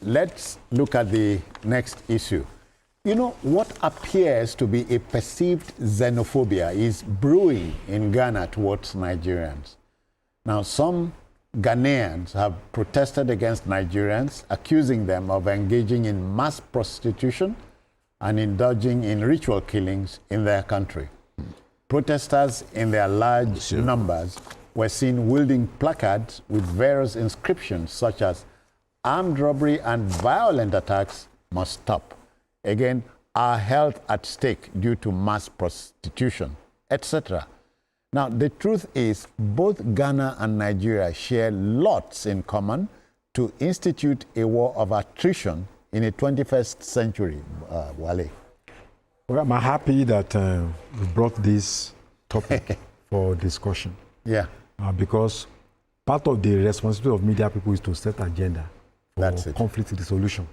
let's look at the next issue. You know, what appears to be a perceived xenophobia is brewing in Ghana towards Nigerians. Now, some Ghanaians have protested against Nigerians, accusing them of engaging in mass prostitution and indulging in ritual killings in their country. Protesters in their large numbers were seen wielding placards with various inscriptions such as "Armed robbery and violent attacks must stop." Again, "Our health at stake due to mass prostitution," etc. Now, the truth is, both Ghana and Nigeria share lots in common to institute a war of attrition in the 21st century, Wale. Well, I'm happy that we brought this topic for discussion. Yeah. Because part of the responsibility of media people is to set agenda for conflict resolution.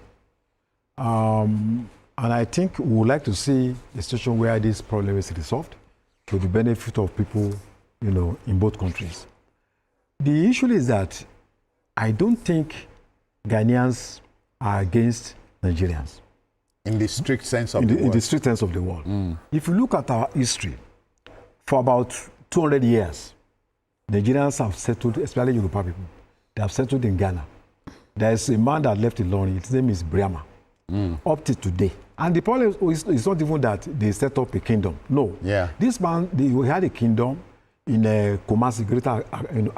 And I think we would like to see a situation where this problem is resolved to the benefit of people, you know, in both countries. The issue is that I don't think Ghanaians are against Nigerians. In the strict sense of the word. In the strict sense of the word. If you look at our history, for about 200 years, Nigerians have settled, especially Yoruba people, they have settled in Ghana. There is a man that left Ilorin, his name is Briama, up to today. And the problem is not even that they set up a kingdom. No. Yeah. This man, we had a kingdom in Kumasi, Greater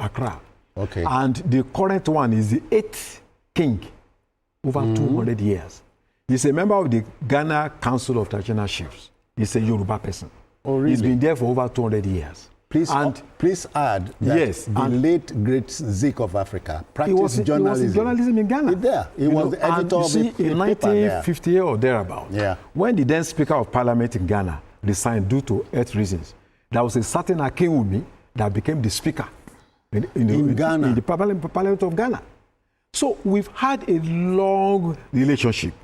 Accra. Okay. And the current one is the 8th king over 200 years. He's a member of the Ghana Council of Traditional Chiefs. He's a Yoruba person. Oh, really? He's been there for over 200 years. Please add that the late great Zik of Africa practiced journalism. He was in journalism in Ghana. He was the editor of the paper in 1958 or thereabout, when the then Speaker of Parliament in Ghana resigned due to health reasons, there was a certain Akinwumi that became the Speaker in the Parliament of Ghana. So we've had a long relationship.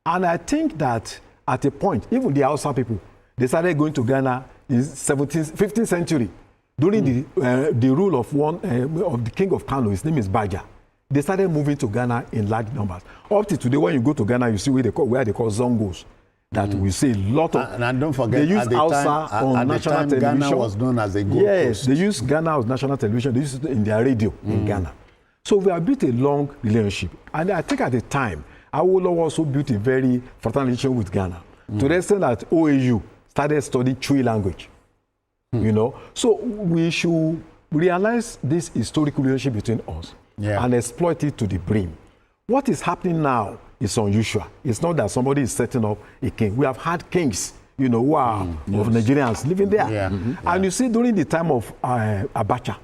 And I think that at a point, even the Hausa people, they started going to Ghana in 15th century, during the rule of of the king of Kano. His name is Baja. They started moving to Ghana in large numbers. Up to today, when you go to Ghana, you see where they call Zongos. That we see a lot of. And don't forget, they use Hausa on national television. Ghana was known as a Gold Coast. They use Ghana as national television. They use it in their radio in Ghana. So we have built a long relationship. And I think at the time, Awolowo also built a very fertile relationship with Ghana. To the extent that OAU started studying Chui language, you know. So we should realize this historical relationship between us and exploit it to the brim. What is happening now is unusual. It's not that somebody is setting up a king. We have had kings, you know, who are of Nigerians living there. And you see, during the time of Abacha,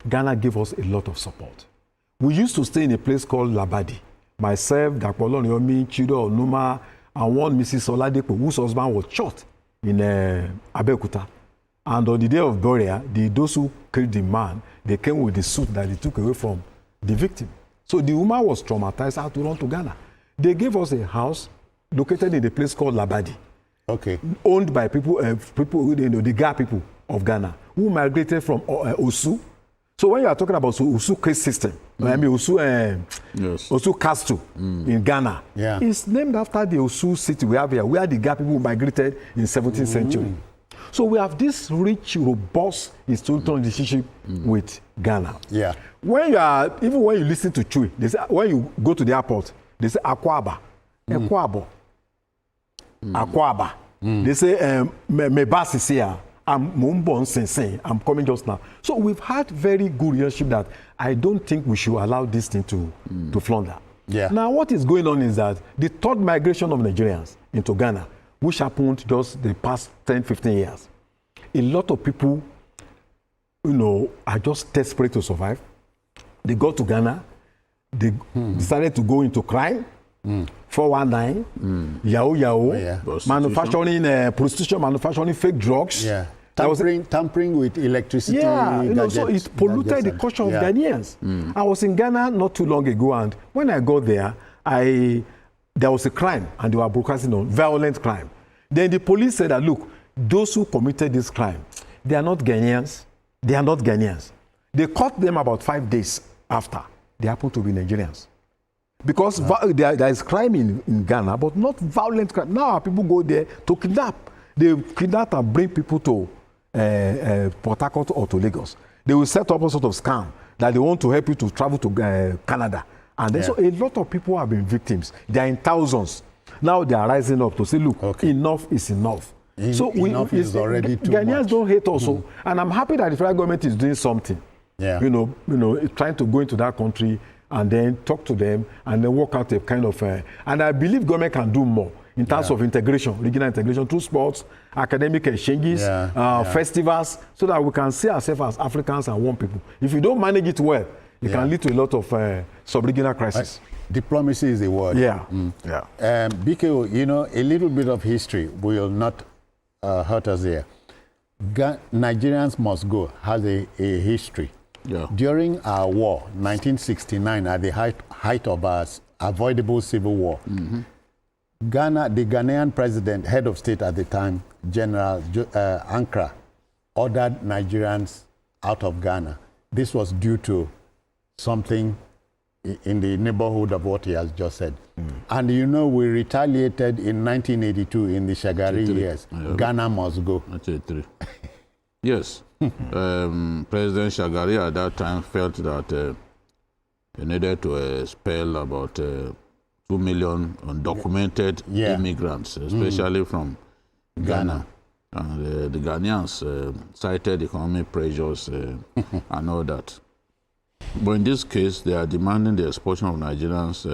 Ghana gave us a lot of support. We used to stay in a place called Labadi. Myself, Dakpolo Nyomi, Chido Onuma, and one Mrs. Oladepo, whose husband was shot in Abeokuta. And on the day of burial, those who killed the man, they came with the suit that they took away from the victim. So the woman was traumatized, had to run to Ghana. They gave us a house located in a place called Labadi. Okay. Owned by people, you know, the Ga people of Ghana, who migrated from Osu. So when you are talking about Osu caste system, I mean Osu Castle in Ghana, it's named after the Osu city we have here, where the Ga people migrated in 17th century. So we have this rich, robust historical relationship with Ghana. Yeah. When you listen to Chui, they say, when you go to the airport, they say Akwaba, Ekwabo, Akwaba. They say Mebasi is here. I'm coming just now. So we've had very good relationship that I don't think we should allow this thing to flounder. Yeah. Now what is going on is that the third migration of Nigerians into Ghana, which happened just the past 10, 15 years, a lot of people, you know, are just desperate to survive. They go to Ghana, they decided to go into crime, 419, Yahoo, manufacturing, prostitution, manufacturing fake drugs. Yeah. Tampering with electricity. Yeah, you know, so it polluted the culture of Ghanaians. I was in Ghana not too long ago, and when I got there, there was a crime, and they were broadcasting on violent crime. Then the police said that, look, those who committed this crime, they are not Ghanaians. They are not Ghanaians. They caught them about 5 days after. They happened to be Nigerians. Because there is crime in Ghana, but not violent crime. Now people go there to kidnap. They kidnap and bring people to Port Harcourt or to Lagos. They will set up a sort of scam that they want to help you to travel to Canada. And then, so a lot of people have been victims. They are in thousands. Now they are rising up to say, look, enough is enough. Enough is already too Ghanaians much. don't hate also. And I'm happy that the federal government is doing something. Yeah. Trying to go into that country and then talk to them and then work out a kind of... and I believe government can do more in terms of integration, regional integration through sports, academic exchanges, festivals, so that we can see ourselves as Africans and one people. If you don't manage it well, it can lead to a lot of sub-regional crisis. Diplomacy is the word. Yeah. BKO, a little bit of history will not hurt us here. Nigerians Must Go has a history. Yeah. During our war, 1969, at the height of our avoidable civil war, the Ghanaian president, head of state at the time, General Ankara, ordered Nigerians out of Ghana. This was due to something in the neighborhood of what he has just said. And we retaliated in 1982 in the Shagari years. Ghana must go. 1983. Yes. President Shagari at that time felt that he needed to expel about 2 million undocumented immigrants, especially from Ghana. And the Ghanaians cited economic pressures and all that. But in this case, they are demanding the expulsion of Nigerians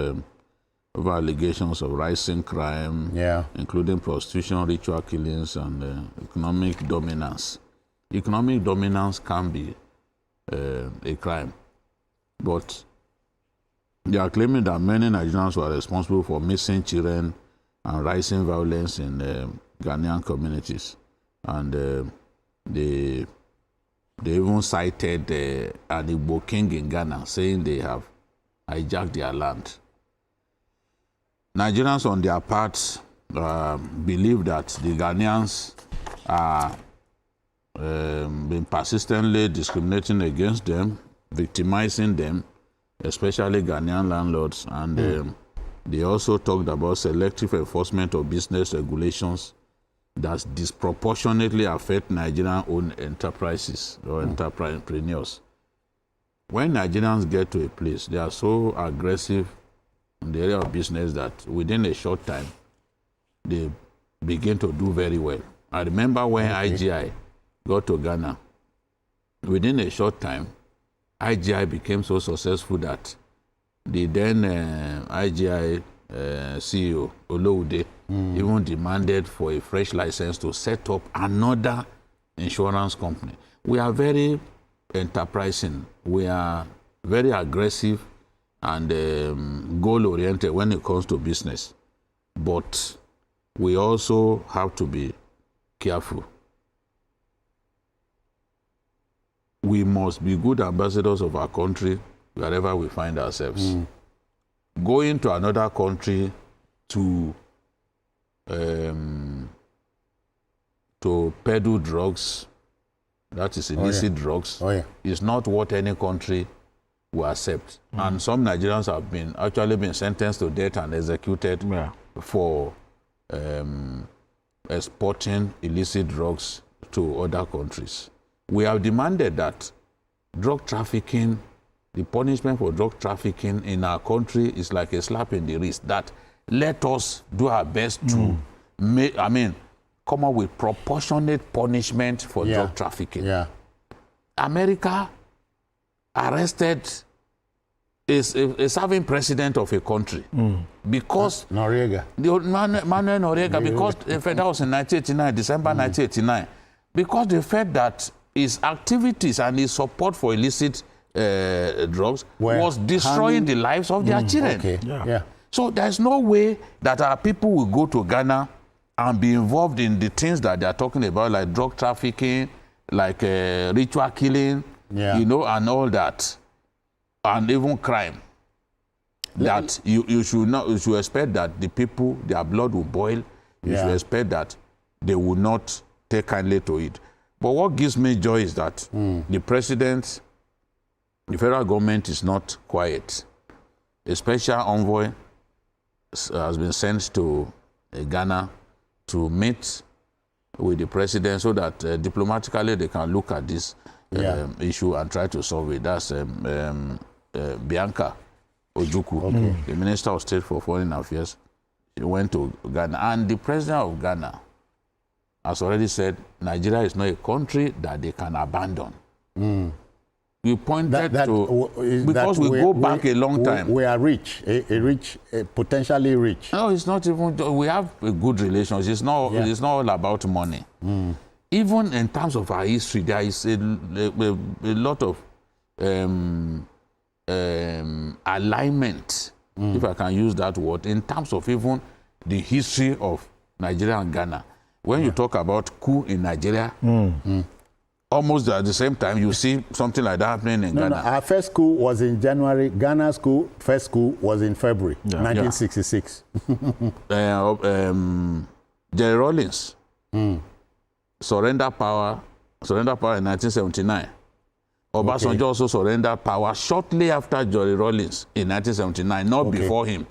over allegations of rising crime, including prostitution, ritual killings, and economic dominance. Economic dominance can be a crime, but they are claiming that many Nigerians were responsible for missing children and rising violence in Ghanaian communities. And they even cited an Igbo king in Ghana, saying they have hijacked their land. Nigerians, on their part, believe that the Ghanaians are been persistently discriminating against them, victimizing them, especially Ghanaian landlords. And they also talked about selective enforcement of business regulations that disproportionately affect Nigerian-owned enterprises or entrepreneurs. When Nigerians get to a place, they are so aggressive in the area of business that within a short time, they begin to do very well. I remember when IGI got to Ghana, within a short time, IGI became so successful that the then IGI CEO, Olowude, even demanded for a fresh license to set up another insurance company. We are very enterprising. We are very aggressive and goal-oriented when it comes to business. But we also have to be careful. We must be good ambassadors of our country wherever we find ourselves. Going to another country to peddle drugs, that is illicit drugs, is not what any country will accept. And some Nigerians have actually been sentenced to death and executed for exporting illicit drugs to other countries. We have demanded that drug trafficking, the punishment for drug trafficking in our country is like a slap in the wrist. That let us do our best to come up with proportionate punishment for drug trafficking. America arrested a serving president of a country because Noriega. Manuel Noriega, because that was in 1989, December 1989, because the fact that his activities and his support for illicit drugs was destroying the lives of their children. So there's no way that our people will go to Ghana and be involved in the things that they are talking about, like drug trafficking, like ritual killing, and all that, and even crime. That you should expect that the people, their blood will boil. You should expect that they will not take kindly to it. But what gives me joy is that the president, the federal government is not quiet. a special envoy has been sent to Ghana to meet with the president so that diplomatically they can look at this issue and try to solve it. That's Bianca Ojukwu, the Minister of State for Foreign Affairs. She went to Ghana, and the president of Ghana has already said Nigeria is not a country that they can abandon. We pointed because we go back a long time. We are rich, potentially rich. No, it's not even. We have a good relations. It's not. It's not all about money. Even in terms of our history, there is a lot of alignment, if I can use that word, in terms of even the history of Nigeria and Ghana. When you talk about coup in Nigeria, almost at the same time, you see something like that happening in Ghana. No, our first coup was in January. Ghana's first coup was in February 1966. Jerry Rawlings surrender power in 1979. Obasanjo also surrendered power shortly after Jerry Rawlings in 1979, not before him.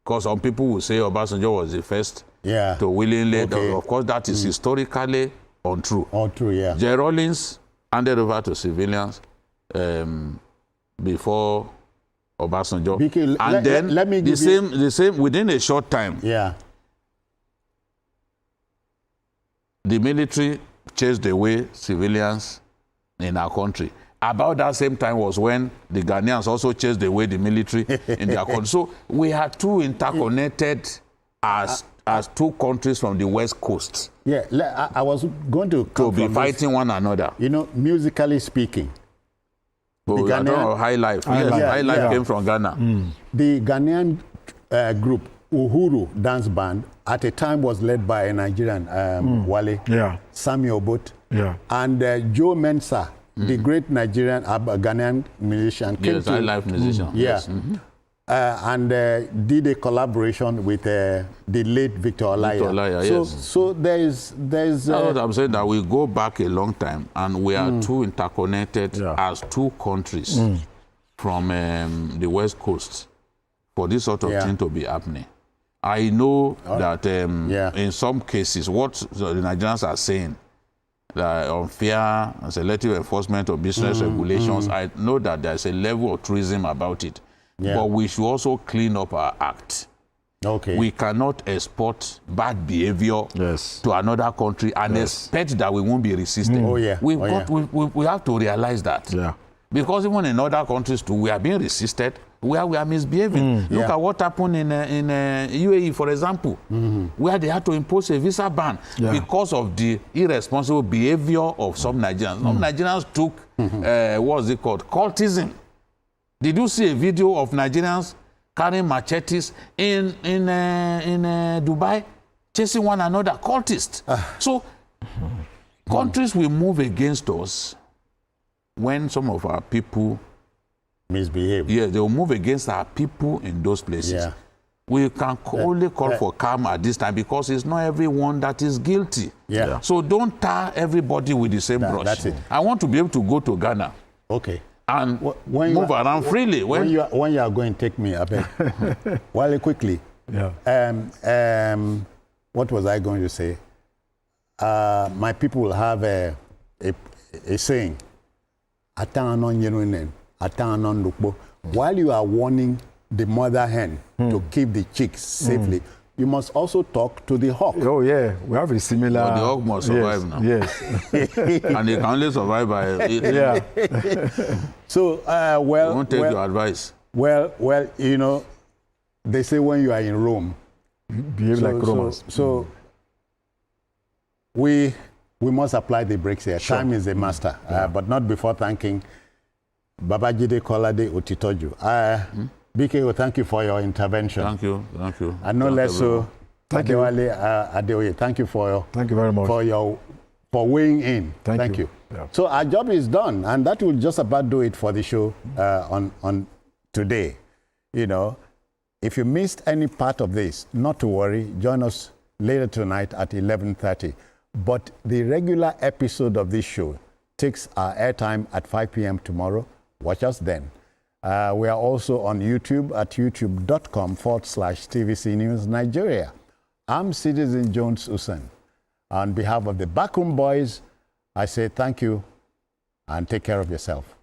Because some people will say Obasanjo was the first to willingly. Of course, that is historically untrue. Untrue, yeah. Jerry Rawlings handed over to civilians before Obasanjo. BK, and then let me give the same within a short time. Yeah. The military chased away civilians in our country. About that same time was when the Ghanaians also chased away the military in their country. So we are too interconnected as two countries from the West Coast. Yeah, I was going to be fighting one another. You know, musically speaking. But I don't know, High Life. High Life came from Ghana. The Ghanaian group, Uhuru Dance Band, at a time was led by a Nigerian, Wale, Samuel Obot, and Joe Mensah, the great Nigerian Ghanaian musician. Yes, High Life musician. Yes. And did a collaboration with the late Victor Olaiya. So there's. I'm saying that we go back a long time, and we are too interconnected as two countries from the West Coast for this sort of thing to be happening. I know that in some cases, what the Nigerians are saying, unfair and selective enforcement of business regulations, I know that there's a level of truism about it. But we should also clean up our act. We cannot export bad behavior to another country and expect that we won't be resisted. We have to realize that. Because even in other countries too, we are being resisted where we are misbehaving. Look at what happened in UAE, for example, where they had to impose a visa ban because of the irresponsible behavior of some Nigerians. Some Nigerians took, what's it called, cultism. Did you see a video of Nigerians carrying machetes in Dubai, chasing one another, cultists? So countries will move against us when some of our people misbehave. Yeah, they will move against our people in those places. We can only call for calm at this time because it's not everyone that is guilty. So don't tar everybody with the same brush. That's it. I want to be able to go to Ghana. And move around freely. When you are going, take me a bit. Well, quickly. What was I going to say? My people will have a saying. While you are warning the mother hen to keep the chicks safely, you must also talk to the hawk. Oh, yeah. We have a similar... But the hawk must survive now. Yes. And they can only survive by... So, well... We won't take your advice. Well, you know, they say when you are in Rome... Behave like Romans. So, we must apply the brakes here. Time is a master. But not before thanking Babajide Kolade Otitoju. BK, thank you for your intervention. Thank you. And no less so, Adewale Adeoye, thank you thank you very much for weighing in. Thank you. Yeah. So our job is done, and that will just about do it for the show on today. You know, if you missed any part of this, not to worry. Join us later tonight at 11:30. But the regular episode of this show takes our airtime at 5 p.m. tomorrow. Watch us then. We are also on YouTube at youtube.com/TVC News Nigeria. I'm Citizen Jones Usen. On behalf of the Backroom Boys, I say thank you and take care of yourself.